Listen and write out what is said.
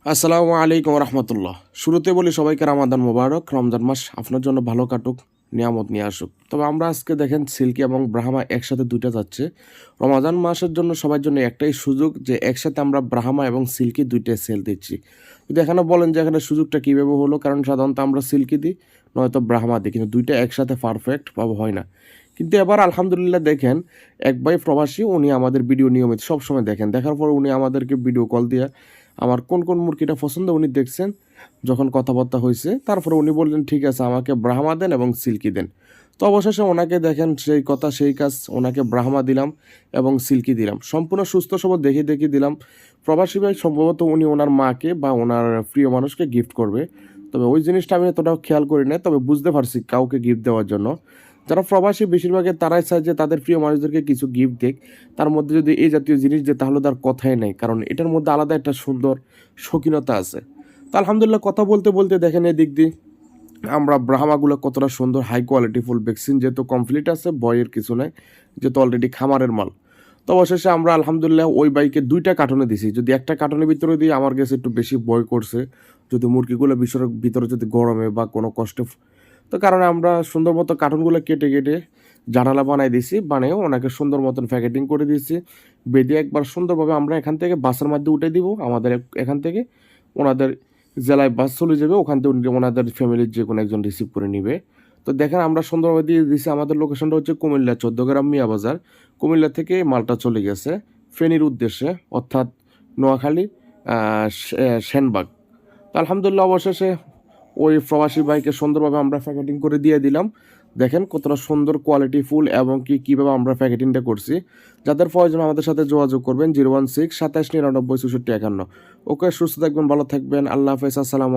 আসসালামু আলাইকুম রহমতুল্লাহ। শুরুতে বলি সবাইকে রামাদান মোবারক। রমজান মাস আপনার জন্য ভালো কাটুক, নিয়ামত নিয়ে আসুক। তবে আমরা আজকে দেখেন সিল্কি এবং ব্রাহ্মা একসাথে দুইটা যাচ্ছে। রমাদান মাসের জন্য সবার জন্য একটাই সুযোগ যে একসাথে আমরা ব্রাহ্মা এবং সিল্কি দুইটাই সেল দিচ্ছি। যদি এখানে বলেন যে এখানে সুযোগটা কীভাবে হলো, কারণ সাধারণত আমরা সিল্কি দিই নয়তো ব্রাহ্মা দিই, কিন্তু দুইটা একসাথে পারফেক্ট ভাবে হয় না। কিন্তু এবার আলহামদুলিল্লাহ দেখেন, এক ভাই প্রবাসী, উনি আমাদের ভিডিও নিয়মিত সবসময় দেখেন। দেখার পর উনি আমাদেরকে ভিডিও কল দিয়ে আমার কোন কোন মুরগিটা পছন্দ উনি দেখছেন, যখন কথাবার্তা হয়েছে তারপরে উনি বললেন ঠিক আছে আমাকে ব্রাহ্মা দেন এবং সিল্কি দেন। তো অবশেষে ওনাকে দেখেন সেই কথা সেই কাজ, ওনাকে ব্রাহ্মা দিলাম এবং সিল্কি দিলাম, সম্পূর্ণ সুস্থ সবল দেখে দেখে দিলাম। প্রবাসী ভাই সম্ভবত উনি ওনার মাকে বা ওনার প্রিয় মানুষকে গিফট করবে, তবে ওই জিনিসটা আমি এতটাও খেয়াল করি না, তবে বুঝতে পারছি কাউকে গিফট দেওয়ার জন্য। যারা প্রবাসী বেশিরভাগই তারাই চায় যে তাদের প্রিয় মানুষদেরকে কিছু গিফট দিক, তার মধ্যে যদি এই জাতীয় জিনিস দেয় তাহলে তার কথাই নেই, কারণ এটার মধ্যে আলাদা একটা সুন্দর শৌখিনতা আছে। তো আলহামদুলিল্লাহ কথা বলতে বলতে দেখেন এদিক দিয়ে আমরা ব্রাহ্মাগুলো কতটা সুন্দর হাই কোয়ালিটি ফুল ভ্যাকসিন যেহেতু কমপ্লিট আছে, বয়ের কিছু নাই, যেহেতু অলরেডি খামারের মাল। তো অবশেষে আমরা আলহামদুলিল্লাহ ওই বাইকে দুইটা কার্টনে দিছি। যদি একটা কার্টনের ভিতরে দিই আমার কাছে একটু বেশি ভয় করছে, যদি মুরগিগুলো ভিতরে যদি গরমে বা কোনো কষ্টে, তো কারণে আমরা সুন্দর মতো কার্টুনগুলো কেটে কেটে জানালা বানাই দিয়েছি, বানিয়ে ওনাকে সুন্দর মতন প্যাকেটিং করে দিয়েছি, বেঁধে একবার সুন্দরভাবে আমরা এখান থেকে বাসের মধ্যে উঠে দিব। আমাদের এখান থেকে ওনাদের জেলায় বাস চলে যাবে, ওখান থেকে ওনাদের ফ্যামিলির যে কোনো একজন রিসিভ করে নিবে। তো দেখেন আমরা সুন্দরভাবে দিয়ে দিয়েছি। আমাদের লোকেশনটা হচ্ছে কুমিল্লা 14 গ্রাম মিয়া বাজার। কুমিল্লা থেকে মালটা চলে গেছে ফেনীর উদ্দেশ্যে, অর্থাৎ নোয়াখালী সেনবাগ। তো আলহামদুলিল্লাহ অবশেষে ওই প্রবাসী ভাইকে সুন্দরভাবে আমরা প্যাকেটিং করে দিয়ে দিলাম। দেখেন কতটা সুন্দর কোয়ালিটি ফুল এবং কীভাবে আমরা প্যাকেটিংটা করছি। যাদের প্রয়োজন আমাদের সাথে যোগাযোগ করবেন 016 27 99 64 51। ওকে, সুস্থ থাকবেন, ভালো থাকবেন, আল্লাহ হাফেজ, আসসালাম।